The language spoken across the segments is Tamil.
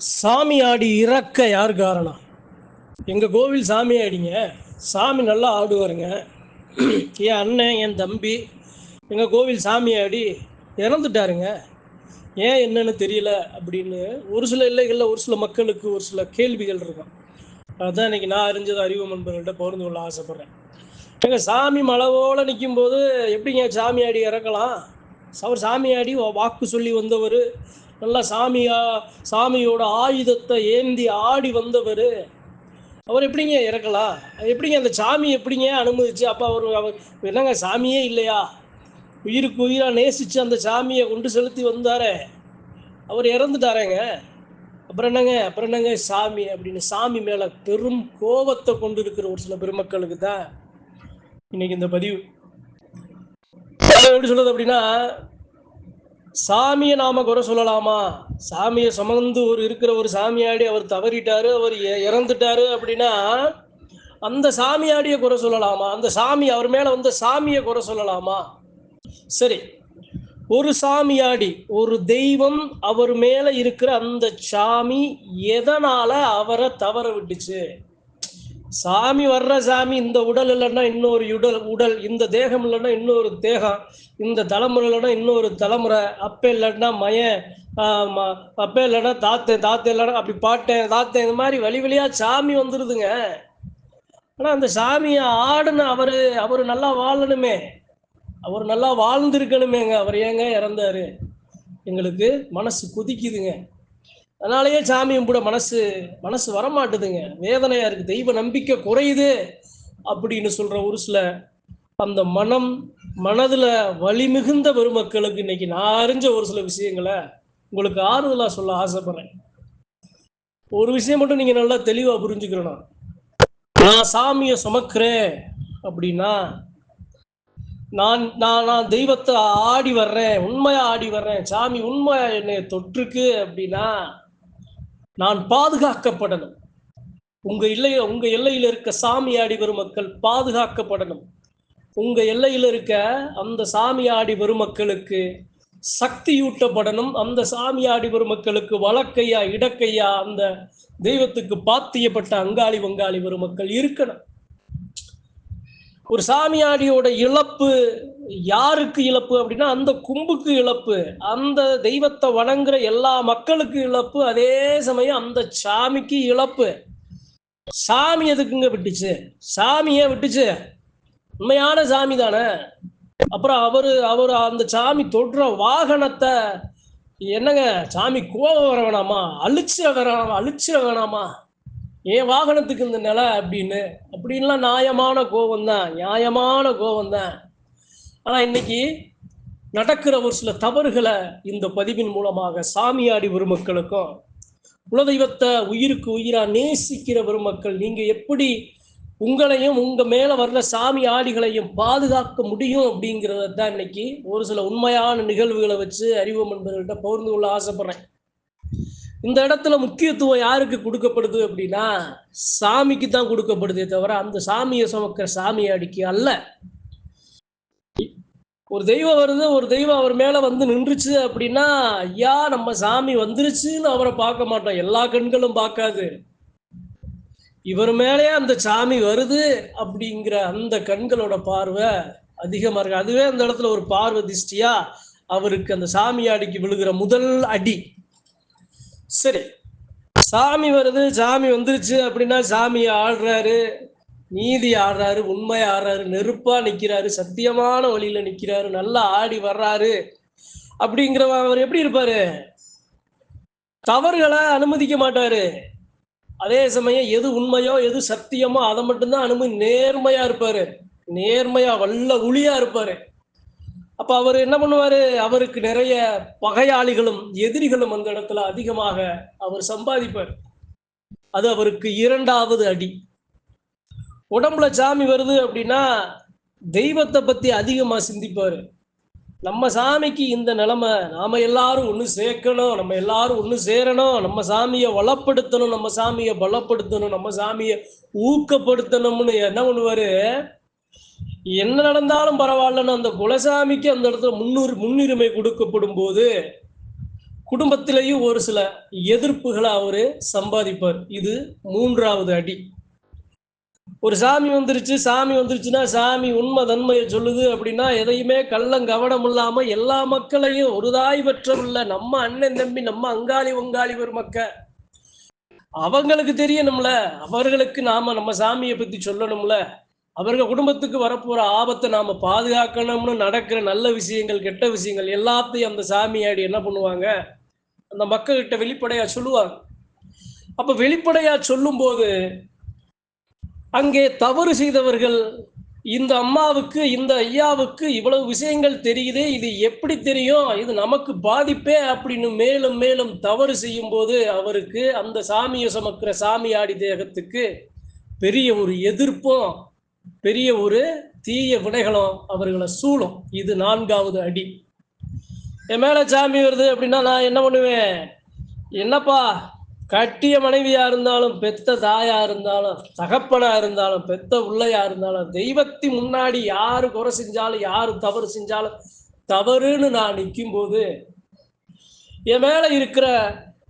சாமி ஆடி இறக்க யார் காரணம்? எங்கள் கோவில் சாமி ஆடிங்க. சாமி நல்லா ஆடுவாருங்க. என் அண்ணன், என் தம்பி எங்கள் கோவில் சாமி ஆடி இறந்துட்டாருங்க. ஏன் என்னன்னு தெரியல அப்படின்னு ஒரு சில இல்லைகளில் ஒரு சில மக்களுக்கு ஒரு சில கேள்விகள் இருக்கும். அதுதான் இன்றைக்கி நான் அறிஞ்சது அறிவு நண்பர்கள்ட்ட பகிர்ந்து கொள்ள ஆசைப்பட்றேன். எங்கள் சாமி மலவோடு நிற்கும்போது எப்படிங்க சாமி ஆடி இறக்கலாம்? அவர் சாமி ஆடி வாக்கு சொல்லி வந்தவர், நல்லா சாமியோட ஆயுதத்தை ஏந்தி ஆடி வந்தவர். அவர் எப்படிங்க இறக்கலாம்? எப்படிங்க அந்த சாமி எப்படிங்க அனுமதிச்சு? அப்போ அவர் என்னங்க சாமியே இல்லையா? உயிருக்கு உயிராக நேசித்து அந்த சாமியை கொண்டு செலுத்தி வந்தாரே, அவர் இறந்துட்டாரேங்க. அப்புறம் என்னங்க சாமி அப்படின்னு சாமி மேலே பெரும் கோபத்தை கொண்டு இருக்கிற ஒரு சில பெருமக்களுக்கு தான் இன்னைக்கு இந்த பதிவு. எப்படி சொல்றது அப்படின்னா, சாமியை நாம குறை சொல்லலாமா? சாமியை சுமந்து இருக்கிற ஒரு சாமியாடி அவர் தவறிட்டாரு, அவர் இறந்துட்டாரு அப்படின்னா அந்த சாமியாடியை குறை சொல்லலாமா? அந்த சாமி அவர் மேல வந்த சாமியை குறை சொல்லலாமா? சரி, ஒரு சாமியாடி, ஒரு தெய்வம் அவர் மேல இருக்கிற அந்த சாமி எதனால அவரை தவற விட்டுச்சு? சாமி வர்ற சாமி இந்த உடல் இல்லைன்னா இன்னொரு உடல், இந்த தேகம் இல்லைன்னா இன்னொரு தேகம், இந்த தலைமுறை இல்லைன்னா இன்னொரு தலைமுறை, அப்ப இல்லைன்னா மயன், அப்ப இல்லைன்னா தாத்தன் இல்லைன்னா அப்படி பாட்டேன் தாத்தன், இந்த மாதிரி வழி வழியா சாமி வந்துடுதுங்க. ஆனால் அந்த சாமியை ஆடுன்னு அவரு நல்லா வாழணுமே, அவர் நல்லா வாழ்ந்திருக்கணுமேங்க. அவர் ஏங்க இறந்தாரு? எங்களுக்கு மனசு கொதிக்குதுங்க. அதனாலேயே சாமி கும்பிட மனசு வரமாட்டுதுங்க. வேதனையா இருக்கு. தெய்வ நம்பிக்கை குறையுது அப்படின்னு சொல்ற ஒரு சில அந்த மனதுல வலி மிகுந்த பெருமக்களுக்கு இன்னைக்கு நான் அறிஞ்ச ஒரு சில விஷயங்களை உங்களுக்கு ஆறுதலா சொல்ல ஆசைப்படுறேன். ஒரு விஷயம் மட்டும் நீங்க நல்லா தெளிவா புரிஞ்சுக்கணும். நான் சாமியை சுமக்கிறேன் அப்படின்னா, நான் நான் தெய்வத்தை ஆடி வர்றேன், உண்மையா ஆடி வர்றேன், சாமி உண்மையா என்னை தொற்றுக்கு அப்படின்னா நான் பாதுகாக்கப்படணும். உங்க எல்லையில் இருக்க சாமி ஆடி வரும் மக்கள் பாதுகாக்கப்படணும். உங்க எல்லையில் இருக்க அந்த சாமி ஆடி வரும் மக்களுக்கு சக்தியூட்டப்படணும். அந்த சாமி ஆடி வரும் மக்களுக்கு வழக்கையா இடக்கையா அந்த தெய்வத்துக்கு பாத்தியப்பட்ட அங்காளி வங்காளி வரும் மக்கள் இருக்கணும். ஒரு சாமியாடியோட இழப்பு யாருக்கு இழப்பு அப்படின்னா அந்த கும்புக்கு இழப்பு, அந்த தெய்வத்தை வணங்குற எல்லா மக்களுக்கு இழப்பு. அதே சமயம் அந்த சாமிக்கு இழப்பு. சாமி எதுக்குங்க விட்டுச்சு? சாமியே விட்டுச்சு, உண்மையான சாமி தானே. அப்புறம் அவரு அந்த சாமி தொடுற வாகனத்தை என்னங்க, சாமி கோபம் வர வேணாமா? அழிச்சிட வேணாமா? ஏன் வாகனத்துக்கு இந்த நிலை அப்படின்லாம் நியாயமான கோபம் தான். ஆனா இன்னைக்கு நடக்கிற ஒரு சில தவறுகளை இந்த பதிவின் மூலமாக சாமியாடி பெருமக்களுக்கும், குலதெய்வத்தை உயிருக்கு உயிரா நேசிக்கிற பெருமக்கள், நீங்க எப்படி உங்களையும் உங்க மேல வர்ற சாமி ஆடிகளையும் பாதுகாக்க முடியும் அப்படிங்கிறத தான் இன்னைக்கு ஒரு சில உண்மையான நிகழ்வுகளை வச்சு அறிவு நண்பர்கள்ட்ட பகிர்ந்து கொள்ள ஆசைப்படுறேன். இந்த இடத்துல முக்கியத்துவம் யாருக்கு கொடுக்கப்படுது அப்படின்னா சாமிக்கு தான் கொடுக்கப்படுதே தவிர அந்த சாமியை சுமக்கிற சாமியாடிக்கு அல்ல. ஒரு தெய்வம் வருது, ஒரு தெய்வம் அவர் மேல வந்து நின்றுச்சு அப்படின்னா, ஐயா நம்ம சாமி வந்துருச்சுன்னு அவரை பார்க்க மாட்டோம். எல்லா கண்களும் பார்க்காது. இவர் மேலே அந்த சாமி வருது அப்படிங்கிற அந்த கண்களோட பார்வை அதிகமா இருக்கு. அதுவே அந்த இடத்துல ஒரு பார்வை திஷ்டியா அவருக்கு அந்த சாமியாடிக்கு விழுகிற முதல் அடி. சரி, சாமி வருது, சாமி வந்துருச்சு அப்படின்னா சாமி ஆடுறாரு, நீதி ஆடுறாரு, உண்மையா ஆடுறாரு, நெருப்பா நிக்கிறாரு, சத்தியமான வழியில நிக்கிறாரு, நல்லா ஆடி வர்றாரு அப்படிங்கிறவ அவர் எப்படி இருப்பாரு? தவறுகளை அனுமதிக்க மாட்டாரு. அதே சமயம் எது உண்மையோ எது சத்தியமோ அதை மட்டும்தான் நேர்மையா இருப்பாரு. நேர்மையா வல்ல ஒளியா இருப்பாரு. அப்ப அவர் என்ன பண்ணுவாரு? அவருக்கு நிறைய பகையாளிகளும் எதிரிகளும் அந்த இடத்துல அதிகமாக அவர் சம்பாதிப்பார். அது அவருக்கு இரண்டாவது அடி. உடம்புல சாமி வருது அப்படின்னா தெய்வத்தை பத்தி அதிகமா சிந்திப்பாரு. நம்ம சாமிக்கு இந்த நிலைமை, நாம எல்லாரும் ஒண்ணு சேர்க்கணும், நம்ம எல்லாரும் ஒண்ணு சேரணும், நம்ம சாமியை வளப்படுத்தணும், நம்ம சாமியை பலப்படுத்தணும், நம்ம சாமியை ஊக்கப்படுத்தணும்னு என்ன பண்ணுவாரு? என்ன நடந்தாலும் பரவாயில்லன்னு அந்த குலசாமிக்கு அந்த இடத்துல முன்னுரிமை கொடுக்கப்படும் போது குடும்பத்திலேயும் ஒரு சில எதிர்ப்புகளை அவரு சம்பாதிப்பார். இது 3வது அடி. ஒரு சாமி வந்துருச்சுன்னா சாமி உண்மை தன்மையை சொல்லுது அப்படின்னா எதையுமே கள்ளம் கவனம் இல்லாம எல்லா மக்களையும் ஒரு தாய் பெற்றவுள்ள நம்ம அண்ணன் தம்பி நம்ம அங்காளி ஒங்காளி ஒரு அவங்களுக்கு தெரியணும்ல, அவர்களுக்கு நாம நம்ம சாமியை பத்தி சொல்லணும்ல, அவர்கள் குடும்பத்துக்கு வரப்போற ஆபத்தை நாம பாதுகாக்கணும்னு நடக்கிற நல்ல விஷயங்கள் கெட்ட விஷயங்கள் எல்லாத்தையும் அந்த சாமியாடி என்ன பண்ணுவாங்க, அந்த மக்கள்கிட்ட வெளிப்படையா சொல்லுவாங்க. அப்ப வெளிப்படையா சொல்லும் போது அங்கே தவறு செய்தவர்கள் இந்த அம்மாவுக்கு இந்த ஐயாவுக்கு இவ்வளவு விஷயங்கள் தெரியுதே, இது எப்படி தெரியும், இது நமக்கு பாதிப்பே அப்படின்னு மேலும் மேலும் தவறு செய்யும் போது அவருக்கு அந்த சாமியை சுமக்கிற சாமியாடி தேகத்துக்கு பெரிய ஒரு எதிர்ப்பும் பெரிய ஒரு தீய வினைகளும் அவர்களை சூழும். இது 4வது அடி. என் மேல சாமி வருது அப்படின்னா நான் என்ன பண்ணுவேன், என்னப்பா கட்டிய மனைவியா இருந்தாலும் பெத்த தாயா இருந்தாலும் தகப்பனா இருந்தாலும் பெத்த உள்ளையா இருந்தாலும் தெய்வத்தின் முன்னாடி யாரு குறை செஞ்சாலும் யாரு தவறு செஞ்சாலும் தவறுன்னு நான் நிற்கும் போது என் மேல இருக்கிற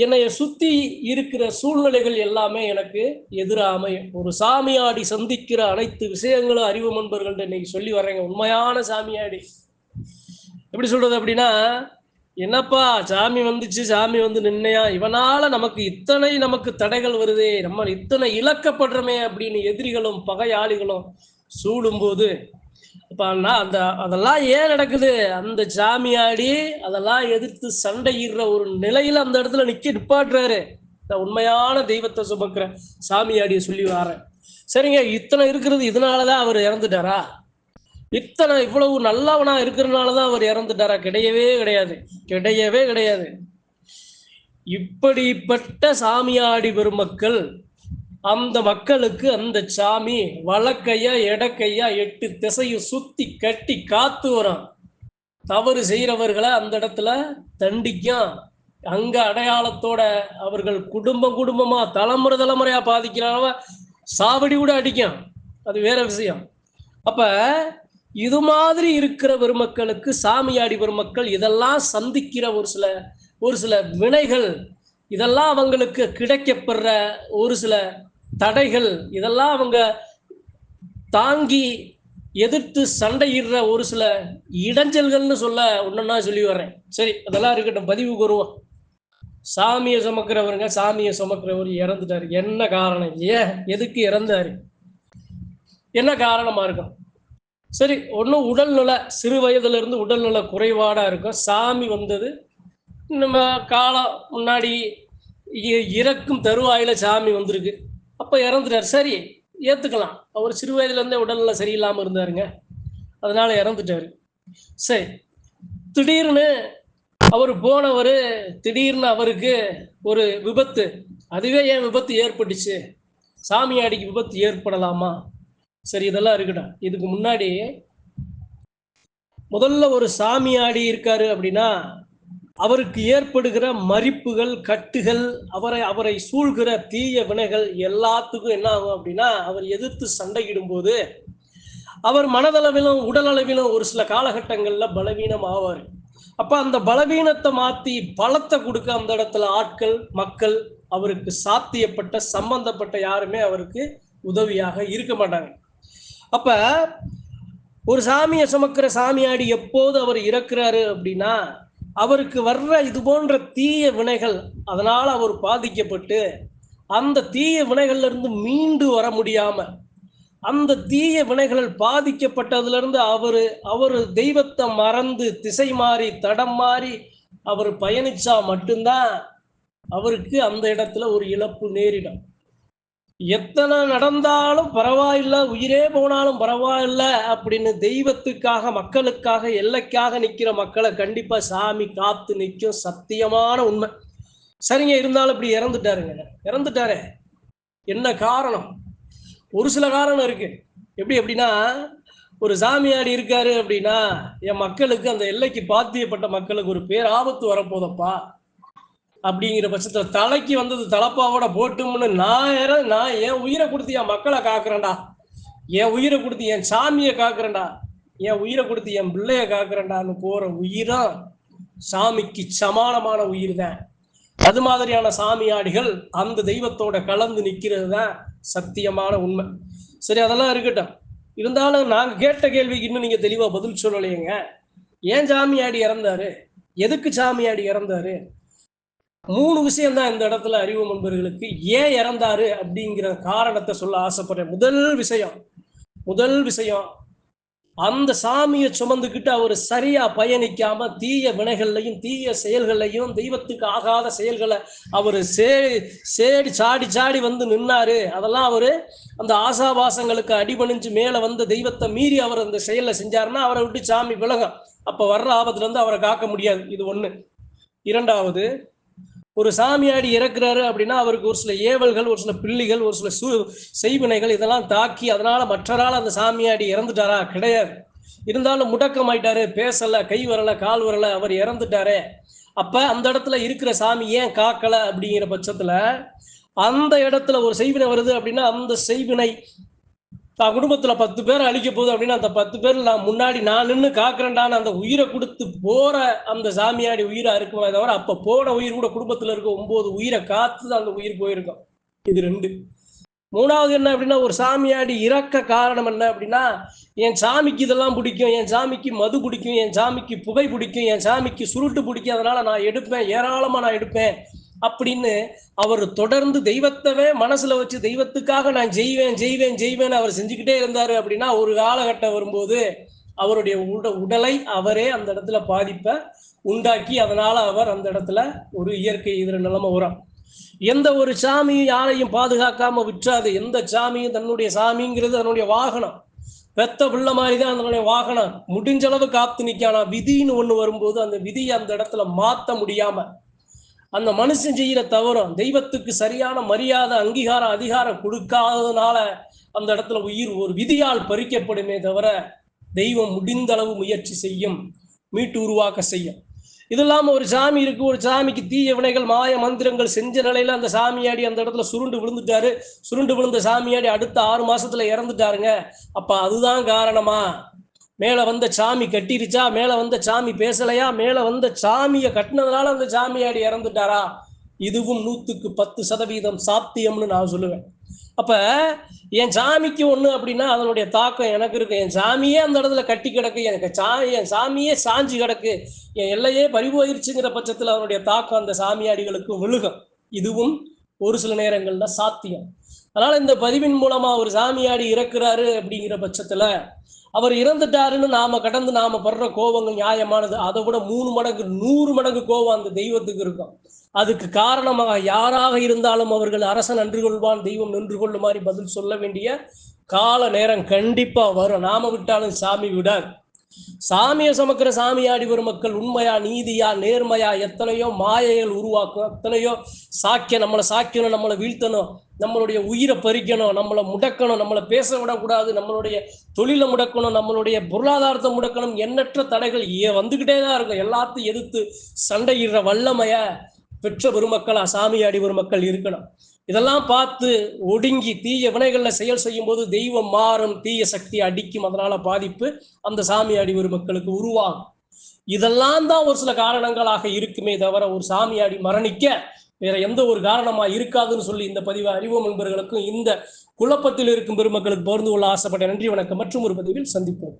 என்னைய சுத்தி இருக்கிற சூழ்நிலைகள் எல்லாமே எனக்கு எதிராமை. ஒரு சாமியாடி சந்திக்கிற அனைத்து விஷயங்களும் அறிவு நண்பர்கள்ட்ட இன்னைக்கு சொல்லி வர்றேங்க. உண்மையான சாமியாடி எப்படி சொல்றது அப்படின்னா, என்னப்பா சாமி வந்துச்சு சாமி வந்து நின்னையா, இவனால நமக்கு தடைகள் வருதே, நம்ம இத்தனை இழக்கப்படுறோமே அப்படின்னு எதிரிகளும் பகையாளிகளும் சூடும் போது அப்ப அதெல்லாம் ஏன் நடக்குது, அந்த சாமியாடி அதெல்லாம் எதிர்த்து சண்டையிடுற ஒரு நிலையில அந்த இடத்துல நிப்பாட்டுறாரு. இந்த உண்மையான தெய்வத்தை சுமக்கிற சாமியாடிய சொல்லி வாரேன். சரிங்க, இத்தனை இருக்கிறது இதனாலதான் அவர் இறந்துட்டாரா, இத்தனை இவ்வளவு நல்லவனா இருக்கிறதுனாலதான் அவர் இறந்துட்டாரா? கிடையவே கிடையாது, கிடையவே கிடையாது. இப்படிப்பட்ட சாமியாடி பெருமக்கள் அந்த மக்களுக்கு அந்த சாமி வலக்கையா எடக்கையா 8 திசையும் சுத்தி கட்டி காத்து வரும். தவறு செய்யறவர்களை அந்த இடத்துல தண்டிக்கும். அங்க அடையாளத்தோட அவர்கள் குடும்பமா தலைமுறையா பாதிக்கிறவ சாவடி கூட அடிக்கும். அது வேற விஷயம். அப்ப இது மாதிரி இருக்கிற பெருமக்களுக்கு சாமியாடி பெருமக்கள் இதெல்லாம் சந்திக்கிற ஒரு சில வினைகள், இதெல்லாம் அவங்களுக்கு கிடைக்கப்படுற ஒரு சில தடைகள், இதெல்லாம் அவங்க தாங்கி எதிர்த்து சண்டையிடுற ஒரு சில இடைஞ்சல்கள்னு ஒன்னா சொல்லி வர்றேன். சரி, அதெல்லாம் இருக்கட்டும், பதிவு கூறுவோம். சாமியை சுமக்கிறவர் இறந்துட்டாரு. என்ன காரணம், எதுக்கு இறந்தாரு, என்ன காரணமா இருக்கும்? சரி, ஒன்றும் உடல்நல சிறு வயதுல இருந்து உடல்நல குறைபாடா இருக்கும். சாமி வந்தது நம்ம காலம் முன்னாடி இறக்கும் தருவாயில சாமி வந்திருக்கு, அப்ப இறந்துட்டார். சரி, ஏத்துக்கலாம். அவர் சிறு வயதுல இருந்தே உடல்நல சரியில்லாம இருந்தாருங்க, அதனால இறந்துட்டாரு. சரி, திடீர்னு அவர் போனவர் திடீர்னு அவருக்கு ஒரு விபத்து. அதுவே ஏன் விபத்து ஏற்பட்டுச்சு, சாமியாடிக்கு விபத்து ஏற்படலாமா? சரி, இதெல்லாம் இருக்கட்டும். இதுக்கு முன்னாடி முதல்ல ஒரு சாமியாடி இருக்காரு அப்படின்னா அவருக்கு ஏற்படுகிற மரிப்புகள் கட்டுகள் அவரை சூழ்கிற தீய வினைகள் எல்லாத்துக்கும் என்ன ஆகும் அப்படின்னா, அவர் எதிர்த்து சண்டையிடும் போது அவர் மனதளவிலும் உடல் அளவிலும் ஒரு சில காலகட்டங்கள்ல பலவீனம் ஆவார். அப்ப அந்த பலவீனத்தை மாத்தி பலத்தை கொடுக்க அந்த இடத்துல ஆட்கள் மக்கள் அவருக்கு சாத்தியப்பட்ட சம்பந்தப்பட்ட யாருமே அவருக்கு உதவியாக இருக்க மாட்டாங்க. அப்ப ஒரு சாமியை சுமக்கிற சாமியாடி எப்போது அவர் இறக்குறாரு அப்படின்னா அவருக்கு வர்ற இது போன்ற தீய வினைகள், அதனால அவர் பாதிக்கப்பட்டு அந்த தீய வினைகள்ல இருந்து மீண்டு வர முடியாம அந்த தீய வினைகளில் பாதிக்கப்பட்டதுல இருந்து அவரு தெய்வத்தை மறந்து திசை மாறி தடம் மாறி அவர் பயணிச்சா மட்டும்தான் அவருக்கு அந்த இடத்துல ஒரு இழப்பு நேரிடும். எத்தனை நடந்தாலும் பரவாயில்ல, உயிரே போனாலும் பரவாயில்ல அப்படின்னு தெய்வத்துக்காக மக்களுக்காக எல்லைக்காக நிக்கிற மக்களை கண்டிப்பா சாமி காத்து நிற்கும். சத்தியமான உண்மை. சரிங்க, இருந்தாலும் இப்படி இறந்துட்டாரு. என்ன காரணம்? ஒரு சில காரணம் இருக்கு. எப்படின்னா, ஒரு சாமியாடி இருக்காரு அப்படின்னா என் மக்களுக்கு அந்த எல்லைக்கு பாத்தியப்பட்ட மக்களுக்கு ஒரு பேராபத்து வரப்போதப்பா அப்படிங்கிற பட்சத்துல தலைக்கு வந்தது தலப்பாவோட போட்டும்னு நான் என் உயிரை கொடுத்து என் மக்களை காக்குறேன்டா, என் உயிரை கொடுத்து என் சாமியை காக்குறேன்டா, என் உயிரை கொடுத்து என் பிள்ளைய காக்குறேன்டான்னு போற உயிரும் சாமிக்கு சமானமான உயிர் தான். அது மாதிரியான சாமியாடிகள் அந்த தெய்வத்தோட கலந்து நிற்கிறது தான் சத்தியமான உண்மை. சரி, அதெல்லாம் இருக்கட்டும். இருந்தாலும் நாங்க கேட்ட கேள்விக்கு இன்னும் நீங்க தெளிவா பதில் சொல்லலையேங்க. ஏன் சாமியாடி இறந்தாரு? எதுக்கு சாமியாடி இறந்தாரு? 3 விஷயம் தான் இந்த இடத்துல அறிவு நண்பர்களுக்கு. ஏன் இறந்தாரு அப்படிங்கிற காரணத்தை சொல்ல ஆசைப்படுறேன். முதல் விஷயம், அந்த சாமியை சுமந்துக்கிட்டு அவர் சரியா பயணிக்காம தீய வினைகள்லையும் தீய செயல்களையும் தெய்வத்துக்கு ஆகாத செயல்களை அவர் சேடி சாடி சாடி வந்து நின்னாரு. அதெல்லாம் அவரு அந்த ஆசாபாசங்களுக்கு அடிபணிஞ்சு மேல வந்த தெய்வத்தை மீறி அவர் அந்த செயலை செஞ்சாருன்னா அவரை விட்டு சாமி விலகும். அப்ப வர்ற ஆபத்துல இருந்து அவரை காக்க முடியாது. இது ஒண்ணு. இரண்டாவது, ஒரு சாமியாடி இறக்குறாரு அப்படின்னா அவருக்கு ஒரு சில ஏவல்கள், ஒரு சில பிள்ளைகள், ஒரு சில செய்வினைகள் இதெல்லாம் தாக்கி அதனால மற்றரால் அந்த சாமியாடி இறந்துட்டாரா? கிடையாது. இருந்தாலும் முடக்கமாயிட்டாரு, பேசல, கை வரல, கால் வரல, அவர் இறந்துட்டாரு. அப்ப அந்த இடத்துல இருக்கிற சாமி ஏன் காக்கல அப்படிங்கிற பட்சத்துல அந்த இடத்துல ஒரு செய்வினை வருது அப்படின்னா அந்த செய்வினை தான் குடும்பத்துல 10 பேர் அழிக்க போகுது அப்படின்னா அந்த 10 பேர் நான் முன்னாடி நான் நின்று காக்குறேன்டான்னு அந்த உயிரை கொடுத்து போற அந்த சாமியாடி உயிரா இருக்குமே தவிர அப்ப போன உயிர் கூட குடும்பத்துல இருக்க 9 உயிரை காத்து அந்த உயிர் போயிருக்கும். இது 2. 3வது என்ன அப்படின்னா, ஒரு சாமியாடி இறக்க காரணம் என்ன அப்படின்னா, என் சாமிக்கு இதெல்லாம் பிடிக்கும், என் சாமிக்கு மது பிடிக்கும், என் சாமிக்கு புகை பிடிக்கும், என் சாமிக்கு சுருட்டு பிடிக்கும், அதனால நான் எடுப்பேன், ஏராளமா நான் எடுப்பேன் அப்படின்னு அவர் தொடர்ந்து தெய்வத்தவே மனசுல வச்சு தெய்வத்துக்காக நான் ஜெய்வேன் அவர் செஞ்சுக்கிட்டே இருந்தாரு அப்படின்னா ஒரு காலகட்டம் வரும்போது அவருடைய உடலை அவரே அந்த இடத்துல பாதிப்பை உண்டாக்கி அதனால அவர் அந்த இடத்துல ஒரு இயற்கை எதிர நிலைமை வரும். எந்த ஒரு சாமியும் யாரையும் பாதுகாக்காம விற்றாது. எந்த சாமியும் தன்னுடைய சாமிங்கிறது தன்னுடைய வாகனம், பெத்த பிள்ளை மாதிரிதான் அதனுடைய வாகனம். முடிஞ்ச அளவு காத்து நிக்கானா. விதின்னு ஒண்ணு வரும்போது அந்த விதியை அந்த இடத்துல மாத்த முடியாம அந்த மனுஷன் செய்யற தவறும் தெய்வத்துக்கு சரியான மரியாதை, அங்கீகாரம், அதிகாரம் கொடுக்காததுனால அந்த இடத்துல உயிர் ஒரு விதியால் பறிக்கப்படுமே தவிர தெய்வம் முடிந்த அளவு முயற்சி செய்யும், மீட்டு உருவாக்க செய்யும். இது இல்லாம ஒரு சாமி இருக்கு, ஒரு சாமிக்கு தீய வினைகள் மாய மந்திரங்கள் செஞ்ச நிலையில அந்த சாமியாடி அந்த இடத்துல சுருண்டு விழுந்துட்டாரு. சுருண்டு விழுந்த சாமியாடி அடுத்த 6 மாசத்துல இறந்துட்டாருங்க. அப்ப அதுதான் காரணமா? மேல வந்த சாமி கட்டிருச்சா? மேல வந்த சாமி பேசலையா? மேல வந்த சாமியை கட்டினதுனால அந்த சாமியாடி இறந்துட்டாரா? இதுவும் 100% சாத்தியம்னு நான் சொல்லுவேன். அப்ப என் சாமிக்கு ஒண்ணு அப்படின்னா அதனுடைய தாக்கம் எனக்கு இருக்கு. என் சாமியே அந்த இடத்துல கட்டி கிடக்கு, எனக்கு என் சாமியே சாஞ்சி கிடக்கு, என் எல்லையே பறிபோயிருச்சுங்கிற பட்சத்துல அவனுடைய தாக்கம் அந்த சாமியாடிகளுக்கு விழுகும். இதுவும் ஒரு சில நேரங்கள்ல சாத்தியம். அதனால இந்த பதிவின் மூலமா ஒரு சாமியாடி இறக்குறாரு அப்படிங்கிற பட்சத்துல அவர் இறந்துட்டாருன்னு நாம கடந்து நாம படுற கோபங்கள் நியாயமானது. அதை விட 3 மடங்கு 100 மடங்கு கோபம் அந்த தெய்வத்துக்கு இருக்கும். அதுக்கு காரணமாக யாராக இருந்தாலும் அவர்கள் அரசன் நன்று கொள்வான், தெய்வம் நின்று கொள்ளும் மாதிரி பதில் சொல்ல வேண்டிய கால நேரம் கண்டிப்பா வரும். நாம விட்டாலும் சாமி விடாது. சாமியை சுமக்கிற சாமியாடி வரும் மக்கள் உண்மையா, நீதியா, நேர்மையா எத்தனையோ மாயைகள் உருவாக்கும், எத்தனையோ நம்மளை சாக்கணும், நம்மளை வீழ்த்தணும், நம்மளுடைய உயிரை பறிக்கணும், நம்மளை முடக்கணும், நம்மளை பேச விடக்கூடாது, நம்மளுடைய தொழிலை முடக்கணும், நம்மளுடைய பொருளாதாரத்தை முடக்கணும், எண்ணற்ற தடைகள் வந்துகிட்டே தான் இருக்கும். எல்லாத்தையும் எதிர்த்து சண்டையிடுற வல்லமைய பெற்ற பெருமக்களா சாமியாடி பெருமக்கள் இருக்கணும். இதெல்லாம் பார்த்து ஒடுங்கி தீய வினைகள்ல செயல் செய்யும் போது தெய்வம் மாறும், தீய சக்தி அடிக்கும், அதனால பாதிப்பு அந்த சாமியாடி மக்களுக்கு உருவாகும். இதெல்லாம் தான் ஒரு சில காரணங்களாக இருக்குமே தவிர ஒரு சாமியாடி மரணிக்க வேற எந்த ஒரு காரணமா இருக்காதுன்னு சொல்லி இந்த பதிவை அறிவோம் என்பவர்களுக்கும் இந்த குழப்பத்தில் இருக்கும் பெருமக்களுக்கு பகிர்ந்து கொள்ள ஆசைப்பட்ட. நன்றி, வணக்கம். மற்றும் ஒரு பதிவில் சந்திப்போம்.